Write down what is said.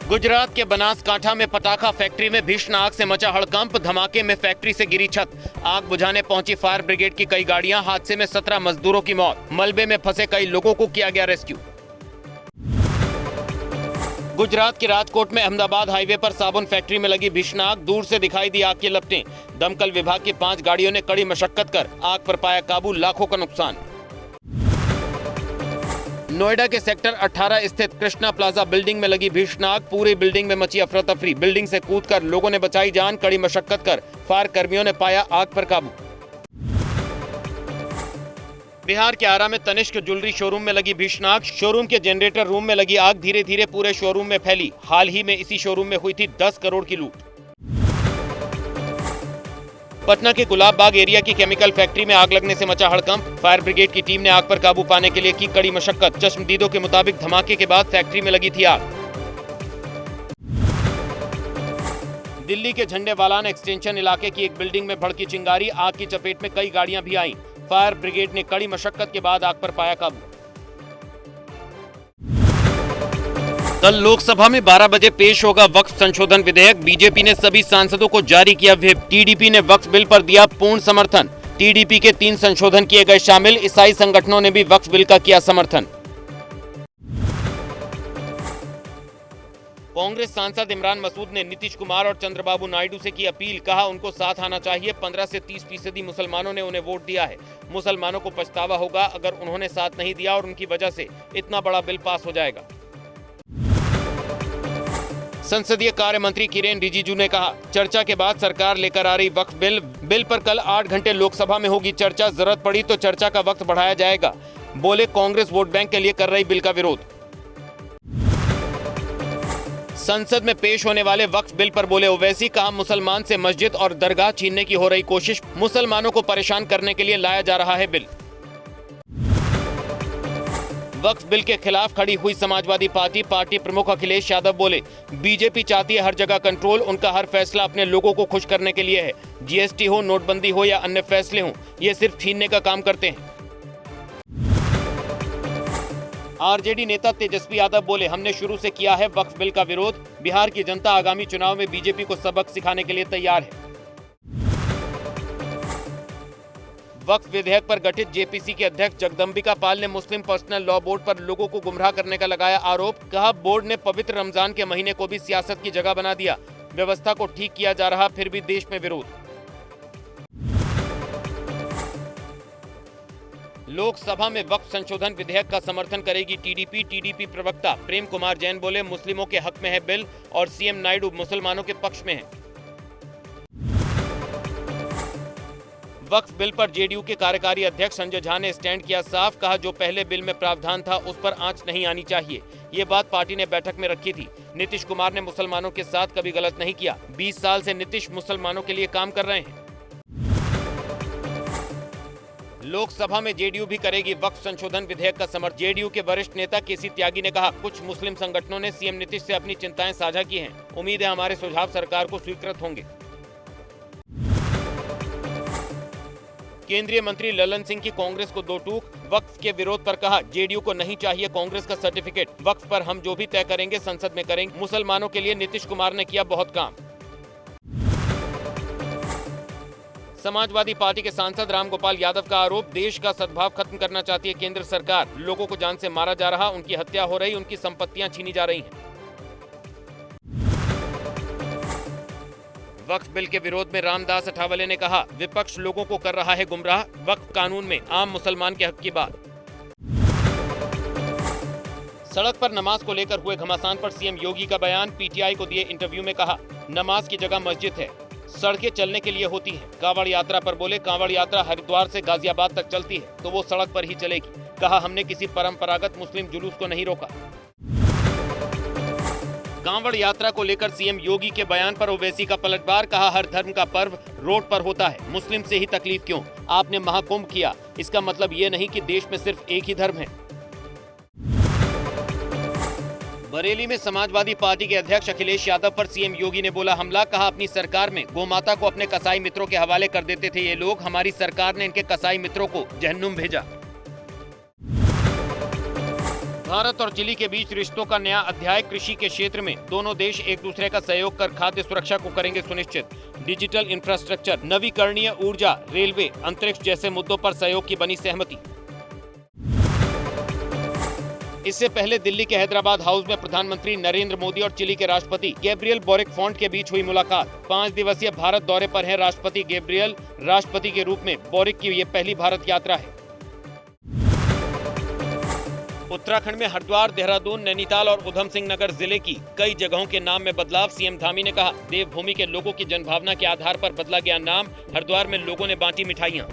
गुजरात के बनासकांठा में पटाखा फैक्ट्री में भीषण आग से मचा हड़कंप। धमाके में फैक्ट्री से गिरी छत। आग बुझाने पहुंची फायर ब्रिगेड की कई गाड़ियां। हादसे में 17 मजदूरों की मौत। मलबे में फंसे कई लोगों को किया गया रेस्क्यू। गुजरात के राजकोट में अहमदाबाद हाईवे पर साबुन फैक्ट्री में लगी भीषण आग। दूर से दिखाई दी आग की लपटें। दमकल विभाग की 5 गाड़ियों ने कड़ी मशक्कत कर आग पर पाया काबू। लाखों का नुकसान। नोएडा के सेक्टर 18 स्थित कृष्णा प्लाजा बिल्डिंग में लगी भीषण आग। पूरी बिल्डिंग में मची अफरा तफरी। बिल्डिंग से कूदकर लोगों ने बचाई जान। कड़ी मशक्कत कर फायर कर्मियों ने पाया आग पर काबू। बिहार के आरा में तनिष्क ज्वेलरी शोरूम में लगी भीषण आग। शोरूम के जनरेटर रूम में लगी आग धीरे धीरे पूरे शोरूम में फैली। हाल ही में इसी शोरूम में हुई थी 10 करोड़ की लूट। पटना के गुलाब बाग एरिया की केमिकल फैक्ट्री में आग लगने से मचा हड़कंप। फायर ब्रिगेड की टीम ने आग पर काबू पाने के लिए की कड़ी मशक्कत। चश्मदीदों के मुताबिक धमाके के बाद फैक्ट्री में लगी थी आग। दिल्ली के झंडेवालान एक्सटेंशन इलाके की एक बिल्डिंग में भड़की चिंगारी। आग की चपेट में कई गाड़ियां भी आईं। फायर ब्रिगेड ने कड़ी मशक्कत के बाद आग पर पाया काबू। कल लोकसभा में 12 बजे पेश होगा वक्फ संशोधन विधेयक। बीजेपी ने सभी सांसदों को जारी किया व्हिप। टीडीपी ने वक्फ बिल पर दिया पूर्ण समर्थन। टीडीपी के 3 संशोधन किए गए शामिल। ईसाई संगठनों ने भी वक्फ बिल का किया समर्थन। कांग्रेस सांसद इमरान मसूद ने नीतीश कुमार और चंद्रबाबू नायडू से की अपील। कहा उनको साथ आना चाहिए। 15 से 30% मुसलमानों ने उन्हें वोट दिया है। मुसलमानों को पछतावा होगा अगर उन्होंने साथ नहीं दिया और उनकी वजह से इतना बड़ा बिल पास हो जाएगा। संसदीय कार्य मंत्री किरेन रिजिजू ने कहा चर्चा के बाद सरकार लेकर आ रही वक्फ बिल पर कल 8 घंटे लोकसभा में होगी चर्चा। जरूरत पड़ी तो चर्चा का वक्त बढ़ाया जाएगा। बोले कांग्रेस वोट बैंक के लिए कर रही बिल का विरोध। संसद में पेश होने वाले वक्फ बिल पर बोले ओवैसी। कहा मुसलमान से मस्जिद और दरगाह छीनने की हो रही कोशिश। मुसलमानों को परेशान करने के लिए लाया जा रहा है बिल। वक्फ बिल के खिलाफ खड़ी हुई समाजवादी पार्टी प्रमुख अखिलेश यादव बोले बीजेपी चाहती है हर जगह कंट्रोल। उनका हर फैसला अपने लोगों को खुश करने के लिए है। जीएसटी हो, नोटबंदी हो या अन्य फैसले हों, ये सिर्फ छीनने का काम करते हैं। आरजेडी नेता तेजस्वी यादव बोले हमने शुरू से किया है वक्फ बिल का विरोध। बिहार की जनता आगामी चुनाव में बीजेपी को सबक सिखाने के लिए तैयार है। वक्फ विधेयक पर गठित जेपीसी के अध्यक्ष जगदम्बिका पाल ने मुस्लिम पर्सनल लॉ बोर्ड पर लोगों को गुमराह करने का लगाया आरोप। कहा बोर्ड ने पवित्र रमजान के महीने को भी सियासत की जगह बना दिया। व्यवस्था को ठीक किया जा रहा फिर भी देश में विरोध। लोकसभा में वक्फ संशोधन विधेयक का समर्थन करेगी टीडीपी प्रवक्ता प्रेम कुमार जैन बोले मुस्लिमों के हक में है बिल और सीएम नायडू मुसलमानों के पक्ष में है। वक्फ बिल पर जेडीयू के कार्यकारी अध्यक्ष संजय झा ने स्टैंड किया साफ। कहा जो पहले बिल में प्रावधान था उस पर आंच नहीं आनी चाहिए। ये बात पार्टी ने बैठक में रखी थी। नीतीश कुमार ने मुसलमानों के साथ कभी गलत नहीं किया। 20 साल से नीतीश मुसलमानों के लिए काम कर रहे हैं। लोकसभा में जेडीयू भी करेगी वक्फ संशोधन विधेयक का समर्थन। जेडीयू के वरिष्ठ नेता केसी त्यागी ने कहा कुछ मुस्लिम संगठनों ने सीएम नीतीश से अपनी चिंताएं साझा की हैं। उम्मीद है हमारे सुझाव सरकार को स्वीकृत होंगे। केंद्रीय मंत्री ललन सिंह की कांग्रेस को 2 टूक। वक्फ के विरोध पर कहा जेडीयू को नहीं चाहिए कांग्रेस का सर्टिफिकेट। वक्फ पर हम जो भी तय करेंगे संसद में करेंगे। मुसलमानों के लिए नीतीश कुमार ने किया बहुत काम। समाजवादी पार्टी के सांसद रामगोपाल यादव का आरोप देश का सद्भाव खत्म करना चाहती है केंद्र सरकार। लोगों को जान से मारा जा रहा, उनकी हत्या हो रही, उनकी संपत्तियां छीनी जा रही हैं। वक्फ बिल के विरोध में रामदास अठावले ने कहा विपक्ष लोगों को कर रहा है गुमराह। वक्फ कानून में आम मुसलमान के हक की बात। सड़क पर नमाज को लेकर हुए घमासान पर सीएम योगी का बयान। पीटीआई को दिए इंटरव्यू में कहा नमाज की जगह मस्जिद है, सड़कें चलने के लिए होती हैं। कांवड़ यात्रा पर बोले कांवड़ यात्रा हरिद्वार से गाजियाबाद तक चलती है तो वो सड़क पर ही चलेगी। कहा हमने किसी परंपरागत मुस्लिम जुलूस को नहीं रोका। कांवड़ यात्रा को लेकर सीएम योगी के बयान पर ओवैसी का पलटवार। कहा हर धर्म का पर्व रोड पर होता है, मुस्लिम से ही तकलीफ क्यों? आपने महाकुंभ किया, इसका मतलब ये नहीं कि देश में सिर्फ एक ही धर्म है। बरेली में समाजवादी पार्टी के अध्यक्ष अखिलेश यादव पर सीएम योगी ने बोला हमला। कहा अपनी सरकार में गोमाता को अपने कसाई मित्रों के हवाले कर देते थे ये लोग। हमारी सरकार ने इनके कसाई मित्रों को जहन्नुम भेजा। भारत और चिली के बीच रिश्तों का नया अध्याय। कृषि के क्षेत्र में दोनों देश एक दूसरे का सहयोग कर खाद्य सुरक्षा को करेंगे सुनिश्चित। डिजिटल इंफ्रास्ट्रक्चर, नवीकरणीय ऊर्जा, रेलवे, अंतरिक्ष जैसे मुद्दों पर सहयोग की बनी सहमति। इससे पहले दिल्ली के हैदराबाद हाउस में प्रधानमंत्री नरेंद्र मोदी और चिली के राष्ट्रपति गैब्रियल बोरिक फोंट के बीच हुई मुलाकात। 5 दिवसीय भारत दौरे पर हैं राष्ट्रपति गैब्रियल। राष्ट्रपति के रूप में बोरिक की ये पहली भारत यात्रा है। उत्तराखंड में हरिद्वार, देहरादून, नैनीताल और उधम सिंह नगर जिले की कई जगहों के नाम में बदलाव। सीएम धामी ने कहा, देवभूमि के लोगों की जनभावना के आधार पर बदला गया नाम। हरिद्वार में लोगों ने बांटी मिठाइयां।